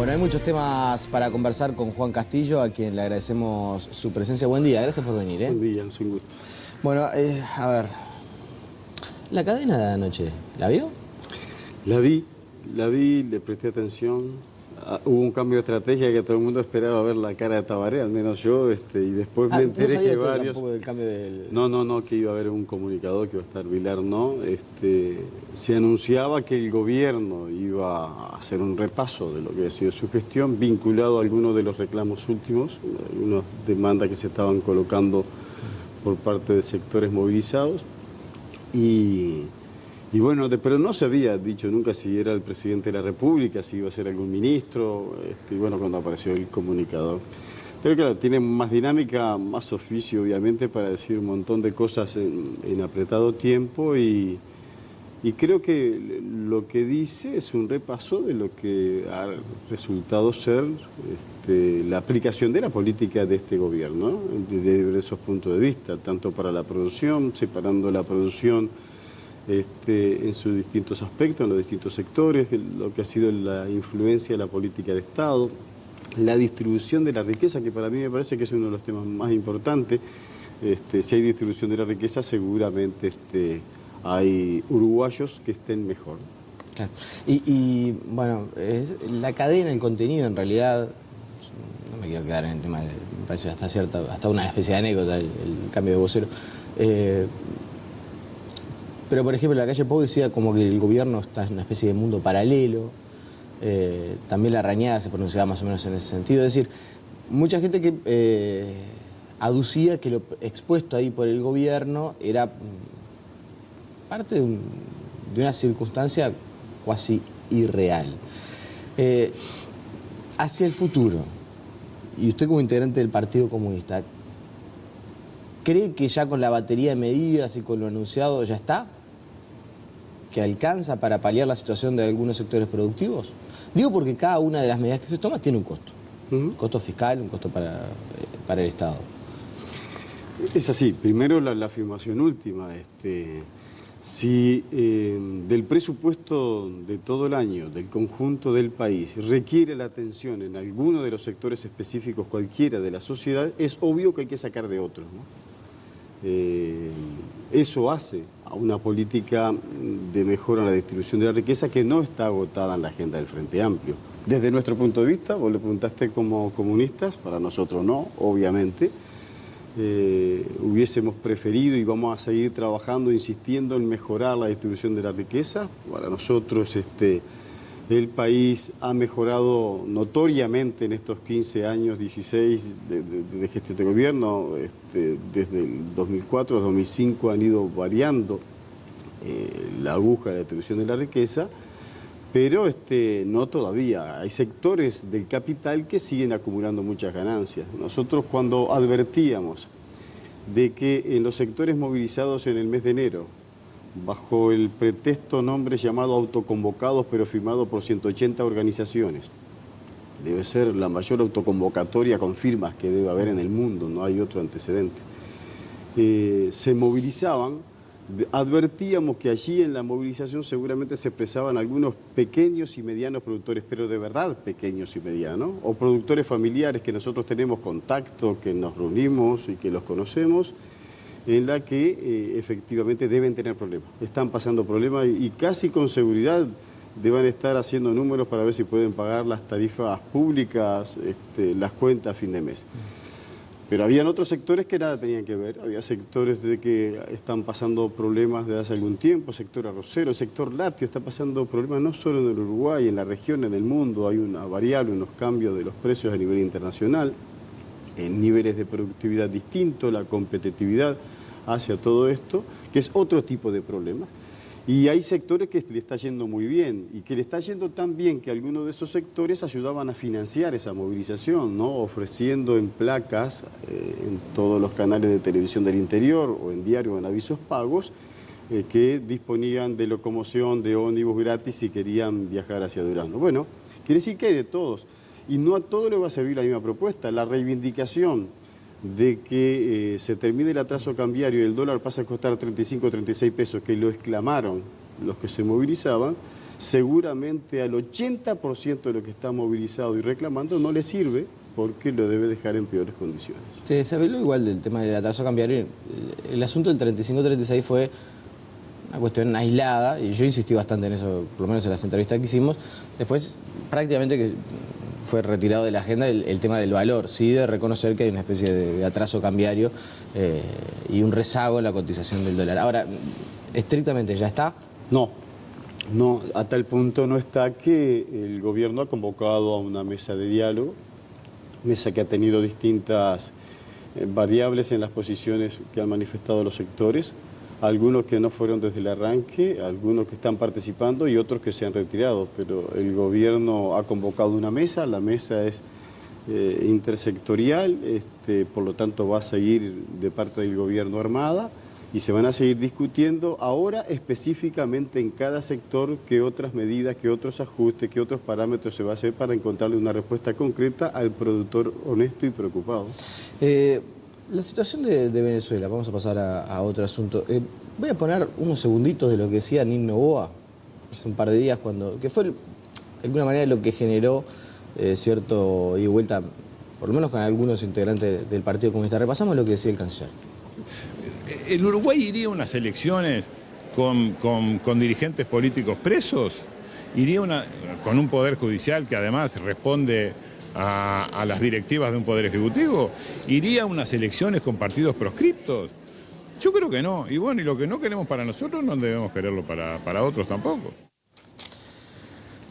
Bueno, hay muchos temas para conversar con Juan Castillo, a quien le agradecemos su presencia. Buen día, gracias por venir. Buen día, sin gusto. Bueno, a ver, la cadena de anoche, ¿la vio? La vi, le presté atención. Hubo un cambio de estrategia que todo el mundo esperaba ver la cara de Tabaré, al menos yo, y después me enteré no sabía que usted varios... tampoco del cambio del... No, que iba a haber un comunicador, que iba a estar Vilar, no. Se anunciaba que el gobierno iba a hacer un repaso de lo que había sido su gestión, vinculado a algunos de los reclamos últimos, algunas demandas que se estaban colocando por parte de sectores movilizados. Y bueno, pero no se había dicho nunca si era el presidente de la República, si iba a ser algún ministro, y bueno, cuando apareció el comunicador. Pero claro, tiene más dinámica, más oficio obviamente para decir un montón de cosas en apretado tiempo y creo que lo que dice es un repaso de lo que ha resultado ser la aplicación de la política de este gobierno, ¿no? Desde diversos puntos de vista, tanto para la producción, separando la producción en sus distintos aspectos, en los distintos sectores, lo que ha sido la influencia de la política de Estado, la distribución de la riqueza, que para mí me parece que es uno de los temas más importantes. Si hay distribución de la riqueza, seguramente hay uruguayos que estén mejor. Claro. Bueno, la cadena, el contenido, en realidad, no me quiero quedar en el tema, me parece hasta una especie de anécdota el cambio de vocero. Pero, por ejemplo, la calle Pou decía como que el gobierno está en una especie de mundo paralelo. También la Rañaga se pronunciaba más o menos en ese sentido. Es decir, mucha gente que aducía que lo expuesto ahí por el gobierno era parte de una circunstancia cuasi irreal. Hacia el futuro, y usted como integrante del Partido Comunista, ¿cree que ya con la batería de medidas y con lo anunciado ya está? ¿Que alcanza para paliar la situación de algunos sectores productivos? Digo porque cada una de las medidas que se toma tiene un costo. Un costo fiscal, un costo para el Estado. Es así. Primero la afirmación última. Si del presupuesto de todo el año, del conjunto del país, requiere la atención en alguno de los sectores específicos, cualquiera de la sociedad, es obvio que hay que sacar de otros, ¿no? Eso hace a una política de mejora en la distribución de la riqueza que no está agotada en la agenda del Frente Amplio. Desde nuestro punto de vista, vos le preguntaste como comunistas, para nosotros no, obviamente. Hubiésemos preferido y vamos a seguir trabajando, insistiendo en mejorar la distribución de la riqueza. Para nosotros el país ha mejorado notoriamente en estos 15 años, 16 de gestión de gobierno. Desde el 2004 a 2005 han ido variando la aguja de la distribución de la riqueza, pero no todavía. Hay sectores del capital que siguen acumulando muchas ganancias. Nosotros cuando advertíamos de que en los sectores movilizados en el mes de enero, bajo el pretexto nombre llamado autoconvocados, pero firmado por 180 organizaciones. Debe ser la mayor autoconvocatoria con firmas que debe haber en el mundo, no hay otro antecedente. Se movilizaban, advertíamos que allí en la movilización seguramente se expresaban algunos pequeños y medianos productores, pero de verdad pequeños y medianos, o productores familiares que nosotros tenemos contacto, que nos reunimos y que los conocemos, en la que efectivamente deben tener problemas. Están pasando problemas y casi con seguridad deben estar haciendo números para ver si pueden pagar las tarifas públicas, las cuentas a fin de mes. Pero habían otros sectores que nada tenían que ver. Había sectores de que están pasando problemas desde hace algún tiempo, sector arrocero, sector lácteo está pasando problemas no solo en el Uruguay, en la región, en el mundo. Hay una variable, unos cambios de los precios a nivel internacional, en niveles de productividad distintos, la competitividad hacia todo esto, que es otro tipo de problemas. Y hay sectores que le está yendo muy bien y que le está yendo tan bien que algunos de esos sectores ayudaban a financiar esa movilización, ¿no? Ofreciendo en placas, en todos los canales de televisión del interior o en diario o en avisos pagos, que disponían de locomoción, de ómnibus gratis si querían viajar hacia Durazno. Bueno, quiere decir que hay de todos. Y no a todos les va a servir la misma propuesta. La reivindicación de que se termine el atraso cambiario y el dólar pasa a costar 35 o 36 pesos, que lo exclamaron los que se movilizaban, seguramente al 80% de lo que está movilizado y reclamando no le sirve porque lo debe dejar en peores condiciones. Sí, se habló igual del tema del atraso cambiario. El asunto del 35-36 fue una cuestión aislada, y yo insistí bastante en eso, por lo menos en las entrevistas que hicimos. Después, prácticamente que fue retirado de la agenda el tema del valor, sí, de reconocer que hay una especie de atraso cambiario y un rezago en la cotización del dólar. Ahora, estrictamente, ¿ya está? No, a tal punto no está que el gobierno ha convocado a una mesa de diálogo, mesa que ha tenido distintas variables en las posiciones que han manifestado los sectores, algunos que no fueron desde el arranque, algunos que están participando y otros que se han retirado, pero el gobierno ha convocado una mesa, la mesa es intersectorial, por lo tanto va a seguir de parte del gobierno armada y se van a seguir discutiendo ahora específicamente en cada sector qué otras medidas, qué otros ajustes, qué otros parámetros se va a hacer para encontrarle una respuesta concreta al productor honesto y preocupado. La situación de Venezuela, vamos a pasar a otro asunto. Voy a poner unos segunditos de lo que decía Nino Noboa hace un par de días, que fue de alguna manera lo que generó cierto ida y vuelta, por lo menos con algunos integrantes del Partido Comunista. Repasamos lo que decía el canciller. ¿El Uruguay iría a unas elecciones con dirigentes políticos presos? ¿Iría con un poder judicial que además responde a las directivas de un poder ejecutivo? ¿Iría a unas elecciones con partidos proscriptos? Yo creo que no. Y bueno, y lo que no queremos para nosotros no debemos quererlo para otros tampoco.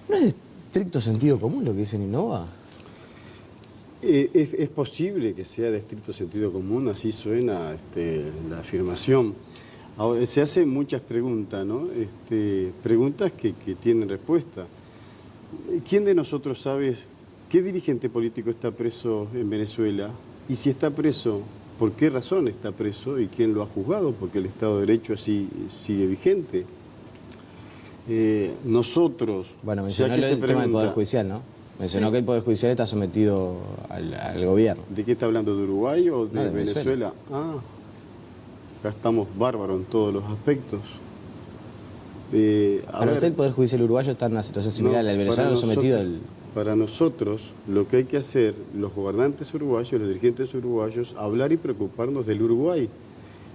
¿No es de estricto sentido común lo que dice Ninoa? Es posible que sea de estricto sentido común, así suena la afirmación. Ahora, se hacen muchas preguntas, ¿no? Preguntas que tienen respuesta. ¿Quién de nosotros sabe qué dirigente político está preso en Venezuela? Y si está preso, ¿por qué razón está preso? ¿Y quién lo ha juzgado? Porque el Estado de Derecho así sigue vigente. Nosotros... Bueno, mencionó el tema del Poder Judicial, ¿no? Mencionó que el Poder Judicial está sometido al gobierno. ¿De qué está hablando? ¿De Uruguay o de Venezuela? Acá estamos bárbaros en todos los aspectos. Para usted el Poder Judicial uruguayo está en una situación similar al venezolano sometido al... Para nosotros, lo que hay que hacer, los gobernantes uruguayos, los dirigentes uruguayos, hablar y preocuparnos del Uruguay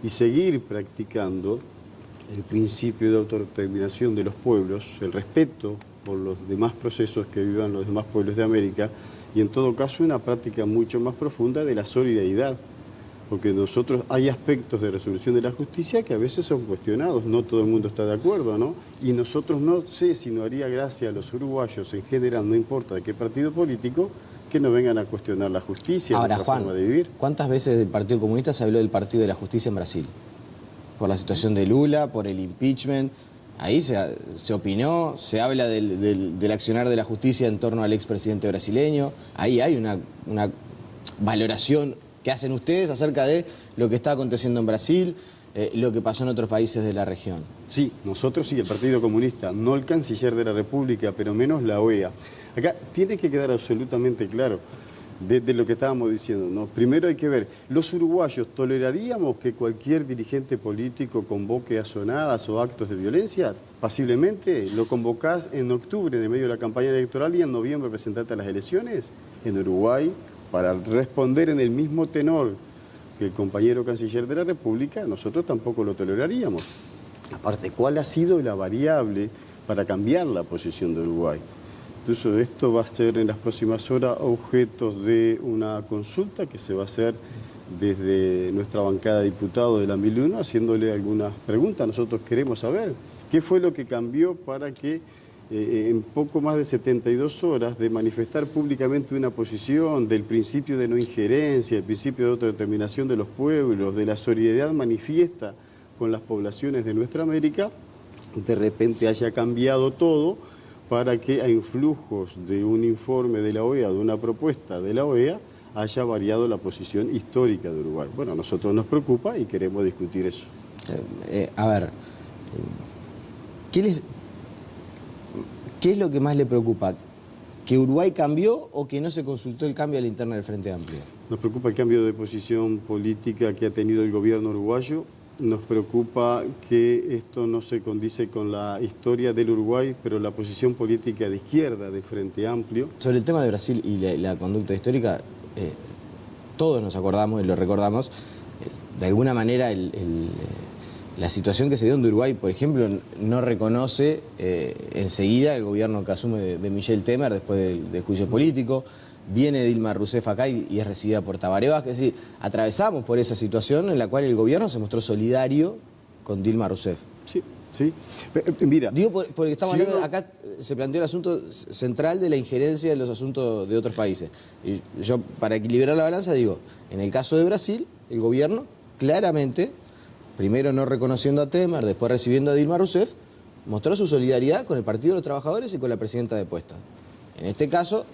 y seguir practicando el principio de autodeterminación de los pueblos, el respeto por los demás procesos que vivan los demás pueblos de América y en todo caso una práctica mucho más profunda de la solidaridad, porque nosotros hay aspectos de resolución de la justicia que a veces son cuestionados, no todo el mundo está de acuerdo, ¿no? Y nosotros no sé si no haría gracia a los uruguayos en general, no importa de qué partido político, que no vengan a cuestionar la justicia, ahora, nuestra Juan, forma de vivir. ¿Cuántas veces del Partido Comunista se habló del Partido de la Justicia en Brasil? Por la situación de Lula, por el impeachment. Ahí se opinó, se habla del accionar de la justicia en torno al expresidente brasileño. Ahí hay una valoración que hacen ustedes acerca de lo que está aconteciendo en Brasil, lo que pasó en otros países de la región. Sí, nosotros sí, el Partido Comunista, no el canciller de la República, pero menos la OEA. Acá tiene que quedar absolutamente claro de lo que estábamos diciendo, ¿no? Primero hay que ver, ¿los uruguayos toleraríamos que cualquier dirigente político convoque azonadas o actos de violencia? Pasiblemente, ¿lo convocás en octubre, en el medio de la campaña electoral, y en noviembre presentarte a las elecciones? En Uruguay, para responder en el mismo tenor que el compañero canciller de la República, nosotros tampoco lo toleraríamos. Aparte, ¿cuál ha sido la variable para cambiar la posición de Uruguay? Entonces, esto va a ser en las próximas horas objeto de una consulta que se va a hacer desde nuestra bancada de diputados de la 1001, haciéndole algunas preguntas. Nosotros queremos saber qué fue lo que cambió para que en poco más de 72 horas de manifestar públicamente una posición del principio de no injerencia, el principio de autodeterminación de los pueblos, de la solidaridad manifiesta con las poblaciones de nuestra América, de repente haya cambiado todo para que a influjos de un informe de la OEA, de una propuesta de la OEA, haya variado la posición histórica de Uruguay. Bueno, a nosotros nos preocupa y queremos discutir eso. A ver, ¿qué es lo que más le preocupa? ¿Que Uruguay cambió o que no se consultó el cambio a la interna del Frente Amplio? Nos preocupa el cambio de posición política que ha tenido el gobierno uruguayo nos preocupa que esto no se condice con la historia del Uruguay, pero la posición política de izquierda del Frente Amplio. Sobre el tema de Brasil y la conducta histórica, todos nos acordamos y lo recordamos, de alguna manera la situación que se dio en Uruguay, por ejemplo, no reconoce enseguida el gobierno que asume de Michel Temer después del juicio político. Viene Dilma Rousseff acá y es recibida por Tabaré Vázquez. Es decir, atravesamos por esa situación en la cual el gobierno se mostró solidario con Dilma Rousseff. Sí, sí. Mira. Digo porque estamos si hablando, acá se planteó el asunto central de la injerencia de los asuntos de otros países. Y yo, para equilibrar la balanza, digo, en el caso de Brasil, el gobierno claramente, primero no reconociendo a Temer, después recibiendo a Dilma Rousseff, mostró su solidaridad con el Partido de los Trabajadores y con la presidenta depuesta. En este caso,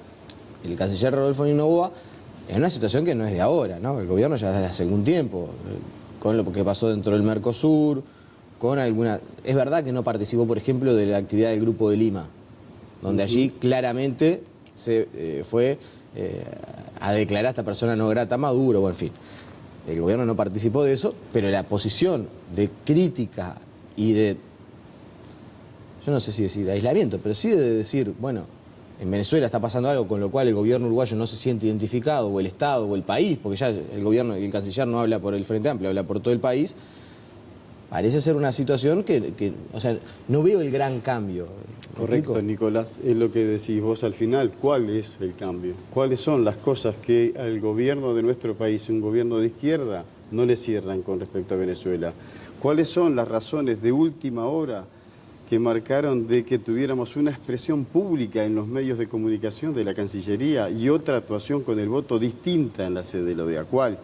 el canciller Rodolfo Noboa, es una situación que no es de ahora, ¿no? El gobierno ya desde hace algún tiempo, con lo que pasó dentro del Mercosur, con alguna... Es verdad que no participó, por ejemplo, de la actividad del Grupo de Lima, donde allí claramente se fue a declarar a esta persona no grata a Maduro, bueno, en fin. El gobierno no participó de eso, pero la posición de crítica y de... Yo no sé si decir aislamiento, pero sí de decir, bueno, en Venezuela está pasando algo con lo cual el gobierno uruguayo no se siente identificado, o el Estado, o el país, porque ya el gobierno y el canciller no habla por el Frente Amplio, habla por todo el país. Parece ser una situación que o sea, no veo el gran cambio. Correcto, Nicolás, es lo que decís vos al final. ¿Cuál es el cambio? ¿Cuáles son las cosas que al gobierno de nuestro país, un gobierno de izquierda, no le cierran con respecto a Venezuela? ¿Cuáles son las razones de última hora que marcaron de que tuviéramos una expresión pública en los medios de comunicación de la Cancillería y otra actuación con el voto distinta en la sede de la OEA? ¿Cuál?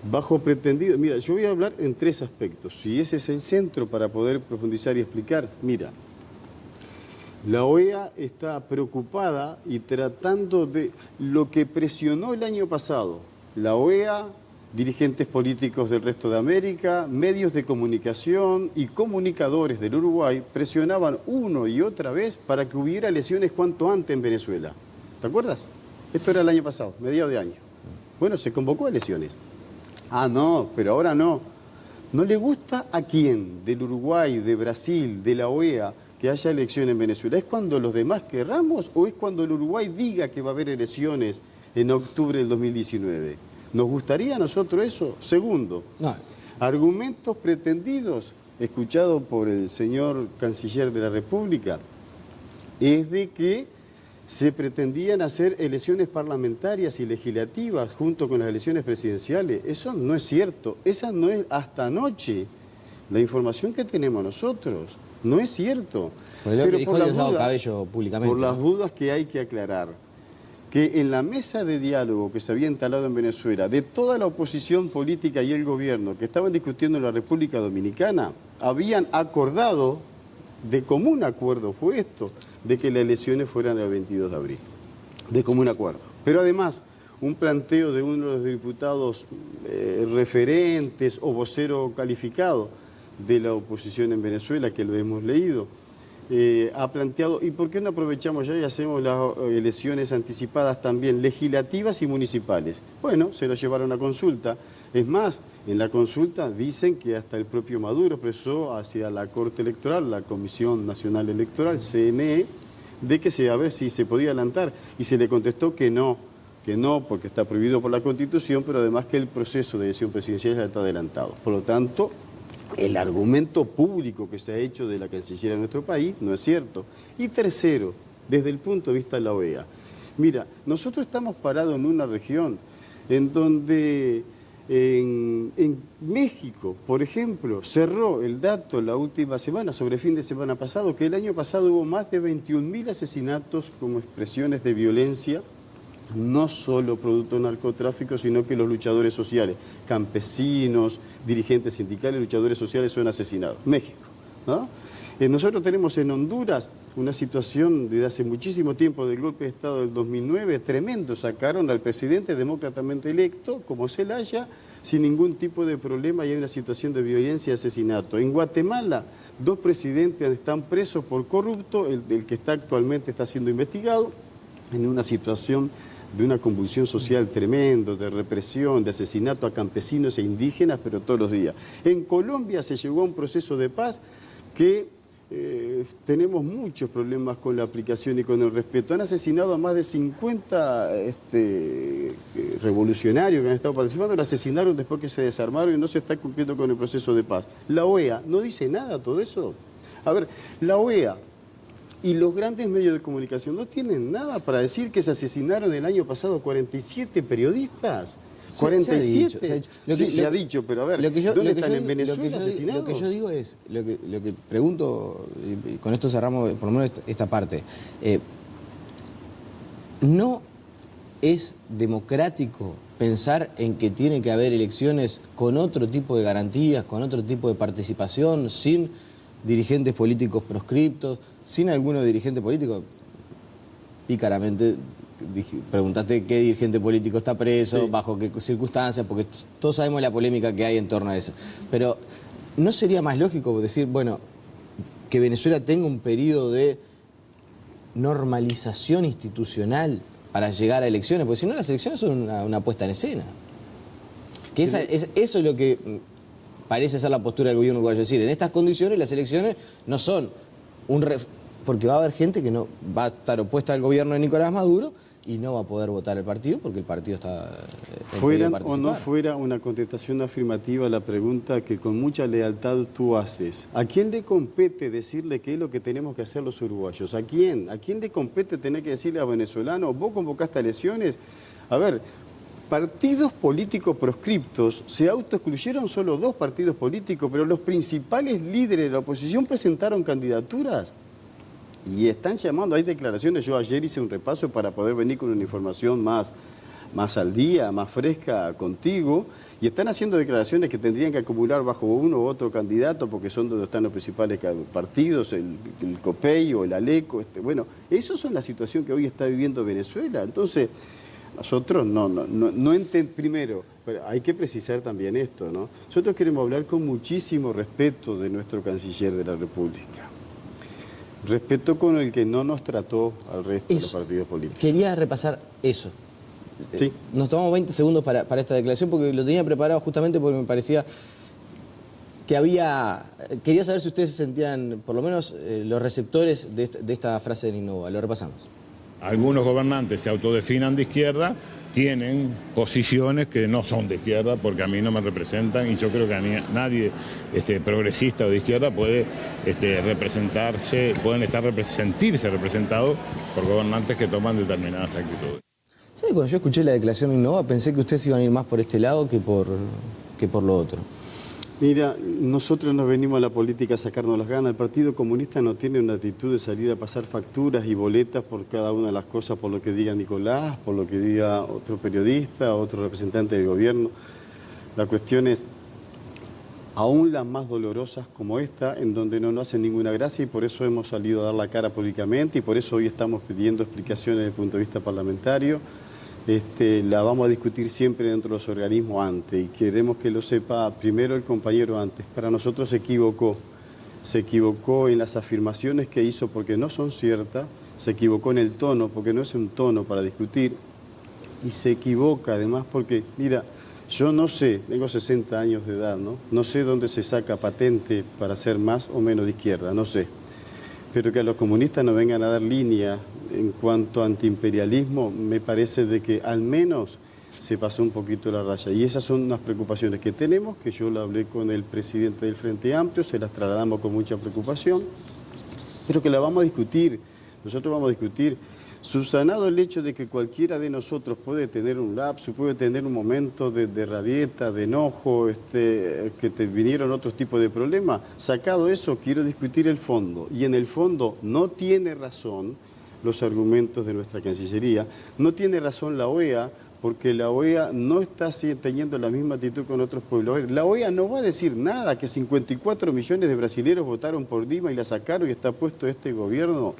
Bajo pretendido... Mira, yo voy a hablar en tres aspectos, y ese es el centro para poder profundizar y explicar. Mira, la OEA está preocupada y tratando de lo que presionó el año pasado. La OEA, dirigentes políticos del resto de América, medios de comunicación y comunicadores del Uruguay presionaban una y otra vez para que hubiera elecciones cuanto antes en Venezuela. ¿Te acuerdas? Esto era el año pasado, mediados de año. Bueno, se convocó a elecciones. Ah, no, pero ahora no. ¿No le gusta a quién? ¿Del Uruguay, de Brasil, de la OEA, que haya elecciones en Venezuela? ¿Es cuando los demás querramos o es cuando el Uruguay diga que va a haber elecciones en octubre del 2019? ¿Nos gustaría a nosotros eso? Segundo, No. Argumentos pretendidos, escuchado por el señor canciller de la República, es de que se pretendían hacer elecciones parlamentarias y legislativas junto con las elecciones presidenciales. Eso no es cierto. Esa no es hasta anoche la información que tenemos nosotros. No es cierto. Fue lo que dijo Diosdado Cabello públicamente. Por las dudas que hay que aclarar, que en la mesa de diálogo que se había instalado en Venezuela, de toda la oposición política y el gobierno que estaban discutiendo en la República Dominicana, habían acordado, de común acuerdo fue esto, de que las elecciones fueran el 22 de abril. De común acuerdo. Pero además, un planteo de uno de los diputados referentes o vocero calificado de la oposición en Venezuela, que lo hemos leído, ha planteado, ¿y por qué no aprovechamos ya y hacemos las elecciones anticipadas también, legislativas y municipales? Bueno, se lo llevaron a consulta. Es más, en la consulta dicen que hasta el propio Maduro expresó hacia la Corte Electoral, la Comisión Nacional Electoral, CNE, de que a ver si se podía adelantar. Y se le contestó que no, porque está prohibido por la Constitución, pero además que el proceso de elección presidencial ya está adelantado. Por lo tanto, el argumento público que se ha hecho de la Cancillería de nuestro país no es cierto. Y tercero, desde el punto de vista de la OEA. Mira, nosotros estamos parados en una región en donde en México, por ejemplo, cerró el dato la última semana, sobre el fin de semana pasado, que el año pasado hubo más de 21.000 asesinatos como expresiones de violencia, no solo producto del narcotráfico, sino que los luchadores sociales, campesinos, dirigentes sindicales, luchadores sociales son asesinados. México, ¿no? Nosotros tenemos en Honduras una situación desde hace muchísimo tiempo del golpe de Estado del 2009, tremendo. Sacaron al presidente demócratamente electo, como Zelaya, sin ningún tipo de problema, y hay una situación de violencia y asesinato. En Guatemala, 2 presidentes están presos por corrupto, el que está actualmente está siendo investigado, en una situación de una convulsión social tremenda, de represión, de asesinato a campesinos e indígenas, pero todos los días. En Colombia se llegó a un proceso de paz que tenemos muchos problemas con la aplicación y con el respeto. Han asesinado a más de 50 revolucionarios que han estado participando, lo asesinaron después que se desarmaron y no se está cumpliendo con el proceso de paz. La OEA no dice nada de todo eso. A ver, la OEA y los grandes medios de comunicación no tienen nada para decir que se asesinaron el año pasado 47 periodistas. 47. Se ha dicho, pero a ver, ¿dónde están en Venezuela asesinados? Lo que yo digo es, lo que pregunto, y con esto cerramos por lo menos esta parte, no es democrático pensar en que tiene que haber elecciones con otro tipo de garantías, con otro tipo de participación, sin dirigentes políticos proscriptos, sin algunos dirigentes políticos, pícaramente preguntaste qué dirigente político está preso, sí, bajo qué circunstancias, porque todos sabemos la polémica que hay en torno a eso. Pero ¿no sería más lógico decir, bueno, que Venezuela tenga un periodo de normalización institucional para llegar a elecciones? Porque si no, las elecciones son una puesta en escena. Que eso es lo que parece ser la postura del gobierno uruguayo. Es decir, en estas condiciones las elecciones no son porque va a haber gente que no va a estar opuesta al gobierno de Nicolás Maduro y no va a poder votar el partido porque el partido está... Fuera o no fuera una contestación afirmativa a la pregunta que con mucha lealtad tú haces. ¿A quién le compete decirle qué es lo que tenemos que hacer los uruguayos? ¿A quién? ¿A quién le compete tener que decirle a venezolanos, vos convocaste elecciones? A ver, partidos políticos proscriptos, se autoexcluyeron solo 2 partidos políticos, pero los principales líderes de la oposición presentaron candidaturas. Y están llamando, hay declaraciones, yo ayer hice un repaso para poder venir con una información más al día, más fresca contigo, y están haciendo declaraciones que tendrían que acumular bajo uno u otro candidato, porque son donde están los principales partidos, el COPEI o el ALECO, bueno, eso son la situación que hoy está viviendo Venezuela. Entonces, nosotros primero, pero hay que precisar también esto, ¿no? Nosotros queremos hablar con muchísimo respeto de nuestro canciller de la República. Respeto con el que no nos trató al resto de los partidos políticos. Quería repasar eso. Sí. Nos tomamos 20 segundos para esta declaración porque lo tenía preparado justamente porque me parecía que había... Quería saber si ustedes se sentían, por lo menos, los receptores de esta frase de Ninova. Lo repasamos. Algunos gobernantes se autodefinan de izquierda, tienen posiciones que no son de izquierda porque a mí no me representan y yo creo que a nadie progresista o de izquierda puede sentirse representado por gobernantes que toman determinadas actitudes. ¿Sabe? Cuando yo escuché la declaración de Innova pensé que ustedes iban a ir más por este lado que por lo otro. Mira, nosotros nos venimos a la política a sacarnos las ganas. El Partido Comunista no tiene una actitud de salir a pasar facturas y boletas por cada una de las cosas, por lo que diga Nicolás, por lo que diga otro periodista, otro representante del gobierno. La cuestión es, aún las más dolorosas como esta, en donde no nos hacen ninguna gracia y por eso hemos salido a dar la cara públicamente y por eso hoy estamos pidiendo explicaciones desde el punto de vista parlamentario. La vamos a discutir siempre dentro de los organismos antes y queremos que lo sepa primero el compañero antes. Para nosotros se equivocó en las afirmaciones que hizo porque no son ciertas, se equivocó en el tono porque no es un tono para discutir y se equivoca además porque, mira, yo no sé, tengo 60 años de edad, ¿no? No sé dónde se saca patente para ser más o menos de izquierda, no sé. Pero que a los comunistas nos vengan a dar línea en cuanto a antiimperialismo, me parece de que al menos se pasó un poquito la raya. Y esas son unas preocupaciones que tenemos, que yo lo hablé con el presidente del Frente Amplio, se las trasladamos con mucha preocupación, pero que la vamos a discutir. Nosotros vamos a discutir, subsanado el hecho de que cualquiera de nosotros puede tener un lapso, puede tener un momento de rabieta, de enojo, que te vinieron otros tipos de problemas. Sacado eso, quiero discutir el fondo. Y en el fondo no tiene razón los argumentos de nuestra Cancillería, no tiene razón la OEA, porque la OEA no está teniendo la misma actitud con otros pueblos. La OEA no va a decir nada, que 54 millones de brasileños votaron por Dilma y la sacaron y está puesto este gobierno.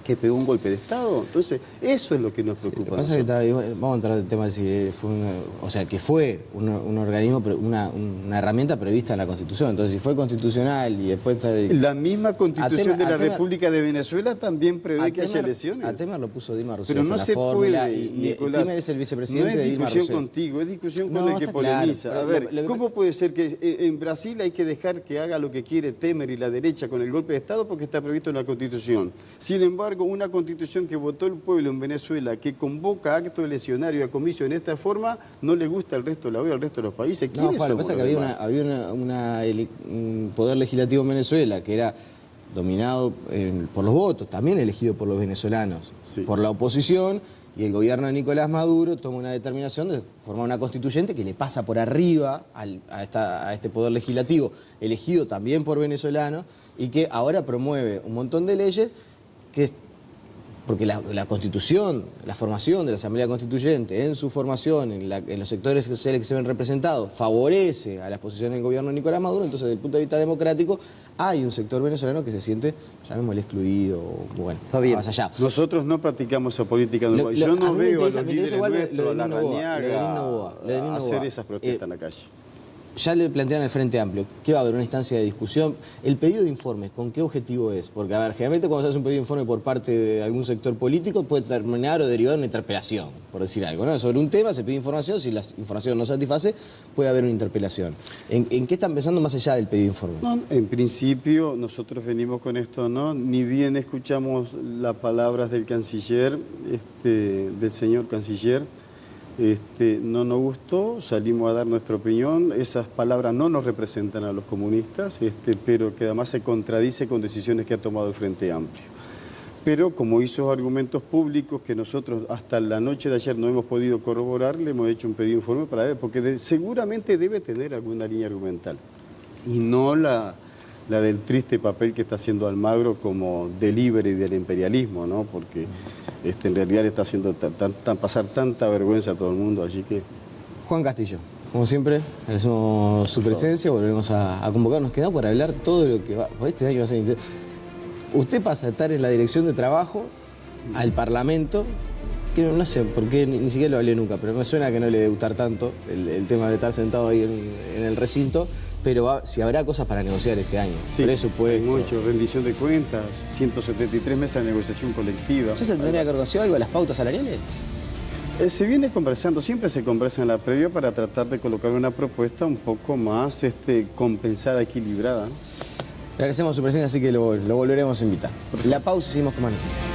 que pegó un golpe de Estado. Entonces, eso es lo que nos preocupa. Lo que pasa es que vamos a entrar en el tema de si fue que fue un organismo, una herramienta prevista en la Constitución. Entonces, si fue constitucional y después está... La misma Constitución de la República de Venezuela también prevé que haya elecciones. A Temer lo puso Dilma Rousseff. Pero no se puede, y Nicolás, Temer es el vicepresidente de Dilma Rousseff. No es discusión contigo, es discusión con el que polemiza. Claro, a ver, ¿cómo puede ser que en Brasil hay que dejar que haga lo que quiere Temer y la derecha con el golpe de Estado porque está previsto en la Constitución? Sin embargo, una Constitución que votó el pueblo en Venezuela, que convoca acto eleccionario y a comicios en esta forma, no le gusta al resto, la veo al resto de los países. No, Juan, lo que pasa es que había un poder legislativo en Venezuela que era dominado por los votos, también elegido por los venezolanos, sí, por la oposición, y el gobierno de Nicolás Maduro toma una determinación de formar una constituyente que le pasa por arriba a este poder legislativo, elegido también por venezolanos, y que ahora promueve un montón de leyes que... Porque la Constitución, la formación de la Asamblea Constituyente, en su formación, en los sectores sociales que se ven representados, favorece a las posiciones del gobierno de Nicolás Maduro. Entonces, desde el punto de vista democrático, hay un sector venezolano que se siente, llamémosle, excluido, bueno, más allá. Nosotros no practicamos esa política en Uruguay. Yo no veo a los líderes nuestros, a Larrañaga, hacer esas protestas en la calle. Ya le plantean el Frente Amplio, ¿qué va a haber? ¿Una instancia de discusión? El pedido de informes, ¿con qué objetivo es? Porque, a ver, generalmente cuando se hace un pedido de informe por parte de algún sector político puede terminar o derivar en una interpelación, por decir algo, ¿no? Sobre un tema se pide información, si la información no satisface, puede haber una interpelación. ¿En qué están pensando más allá del pedido de informe? No, en principio, nosotros venimos con esto, ¿no? Ni bien escuchamos las palabras del canciller, del señor canciller, no nos gustó, salimos a dar nuestra opinión. Esas palabras no nos representan a los comunistas, pero que además se contradice con decisiones que ha tomado el Frente Amplio. Pero como hizo argumentos públicos que nosotros hasta la noche de ayer no hemos podido corroborar, le hemos hecho un pedido de informe para ver, porque seguramente debe tener alguna línea argumental y no la del triste papel que está haciendo Almagro como delivery del imperialismo, ¿no? Porque en realidad le está haciendo pasar tanta vergüenza a todo el mundo, así que... Juan Castillo, como siempre, agradecemos su presencia, volvemos a convocar, nos queda por hablar todo lo que va, este año va a ser interesante. Usted pasa a estar en la dirección de trabajo al Parlamento, que no sé por qué, ni siquiera lo hablé nunca, pero me suena que no le debe gustar tanto el tema de estar sentado ahí en el recinto, pero si habrá cosas para negociar este año. Sí, presupuesto. Mucho, rendición de cuentas, 173 mesas de negociación colectiva. ¿Se tendría que negociar algo a las pautas salariales? Se viene conversando, siempre se conversa en la previa para tratar de colocar una propuesta un poco más compensada, equilibrada. Le agradecemos su presencia, así que lo volveremos a invitar. La pausa y seguimos con más noticias.